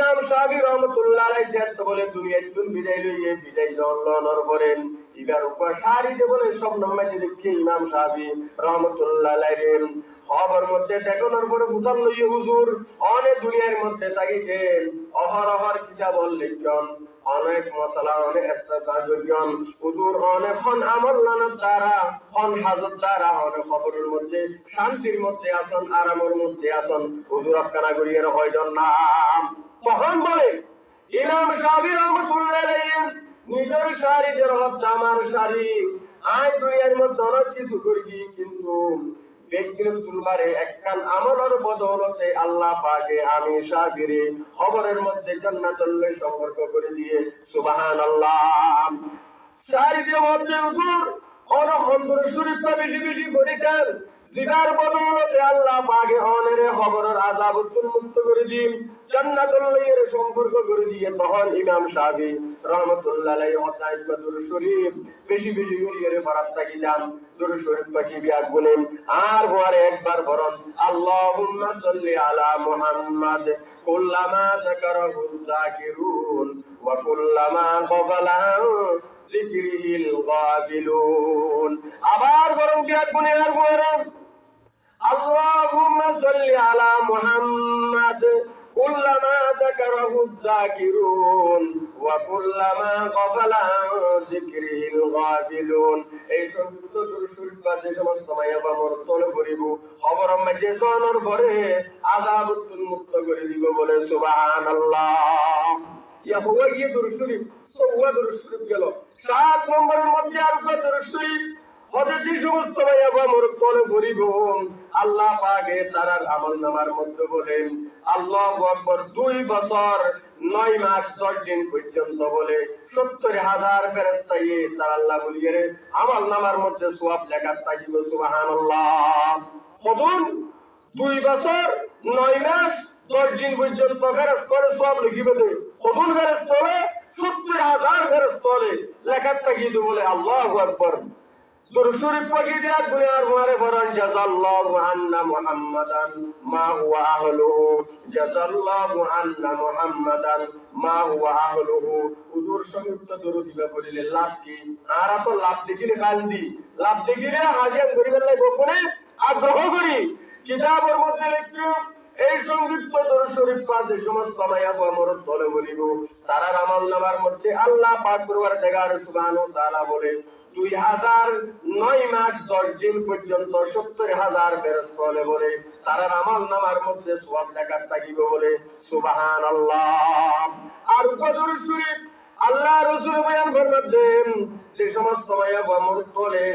ইমাম শাফি রহমাতুল্লাহ আলাইহি যেতে বলে দুনিয়ার তুন বিদায় লইয়ে বিদায় জল্লনর করেন ইগার উপর সারিতে বলে সব নামাজে দেখি ইমাম শাফি রহমাতুল্লাহ আলাইহি খবর মধ্যে টেকনোর পরে মুসাল লইয়ে হুজুর অনেক দুনিয়ার মধ্যে থাকিতেন অহরহর কিতাব লিখন অনেক মশলা অনেক ইস্তেগফার হুজুর অনেক খন আমল নানার দ্বারা খন হাজত দ্বারা অনেক খবরের মধ্যে শান্তির মধ্যে আসন আরামের মধ্যে আসন হুজুর আপনারা করিয়ে হয়জন না তখন বলে ইমাম শাফি রহমাতুল্লাহ আলাইহি নিজের শাড়ি যে রহত আমার শাড়ি আজ দুনিয়ার মধ্যে অনেক কিছু করি কিন্তু ব্যক্তিগত তুলবারে একখান আমলের বদৌলতে আল্লাহ পাকে আমি শাফিরে খবরের মধ্যে জান্নাতুল সম্পর্ক করে দিয়ে সুবহানাল্লাহ শাড়িতে মধ্যে হুজুর অনহন্দর শরীফটা বেশি বেশি করেছেন জিগার বদৌলতে আল্লাহ পাকে অনের খবরের আযাব মুক্ত করে দিন জান্নাতুল সম্পর্ক করে দিয়ে তখন ইমাম শাফি রহমাতুল্লাহ আলাইহি হতাইত দুরূদ শরীফ বেশি বেশি করে পড়াত থাকি যান দুরূদ শরীফ পাকি বিয়াক বলেন আর পরে একবার বরং আল্লাহুম্মা সাল্লি আলা মুহাম্মাদ কুল্লামা যাকারাহু যাকিরুন ওয়া কুল্লামা গাফালা যিকরিল গাফিলুন আবার বরং বিয়াক বলেন আর পরে আল্লাহুম্মা সাল্লি আলা মুহাম্মাদ কুল্লামা যাকারাহু যাকিরুন ওয়া কুল্লামা গাফালা যিকরিল গাফিলুন এই সংযুক্ত দুরূদ শরীফ পাঠে সমস্ত সময় আমর তলে করিব খবর মাঝে জনর পরে আযাব মুক্ত করে দিব বলে সুবহানাল্লাহ ইয়া হুয়া গিয়ে দুরূদ শরীফ সওয়া দুরূদ শরীফ গেল 7 নম্বরের মধ্যে আর কত দুরূদ শরীফ হযরত সমস্ত ভাই আমর তলে করিব আল্লাহ পাকে তার আমলনামার মধ্যে বলেন আল্লাহু আকবার 2 বছর 9 মাস 10 দিন পর্যন্ত বলে 70,000 ফেরেশতা তার আল্লাহ বলিয়ে আমলনামার মধ্যে সওয়াব লেখা থাকিবে সুবহানাল্লাহ কবুল 2 বছর 9 মাস 10 দিন পর্যন্ত ফেরেশতা সওয়াব লিখিবে কবুল ফেরেশতা 70,000 ফেরেশতা লেখা থাকিবে বলে আল্লাহু আকবার দুরূদ শরীফ পড়ি দিয়া দুনিয়ার মারে ফরন জাযাল্লাহু আন্না মুহাম্মাদান মা হুয়া আহলুহু জাযাল্লাহু আন্না মুহাম্মাদান মা হুয়া আহলুহু হুজুর সংযুক্ত দুরূদ দিবা পড়িলে লাভ কি আর তো লাভ দেখিলে কালদি লাভ দেখিলে হাজির করিবার লাগবে কোনে আগ্রহ করি কিতাবের মধ্যে লিখো এই সংযুক্ত দুরূদ শরীফ পাঠে সমস্ত সময় আমর তলে বলিব তারা আমলনামার মধ্যে আল্লাহ পাক পরওয়ার দেগার সুবহানাহু ওয়া তাআলা বলে 2009 মাস 10 দিন পর্যন্ত 70,000 ফেরেশতা বলে তার আমলনামার মধ্যে সওয়াব লেখা থাকিবে বলে সুবহানাল্লাহ আর দুরূদ শরীফ আল্লাহ রাসূল বয়ান ফরমাতেন যে সমস্ত সময় আমর তলে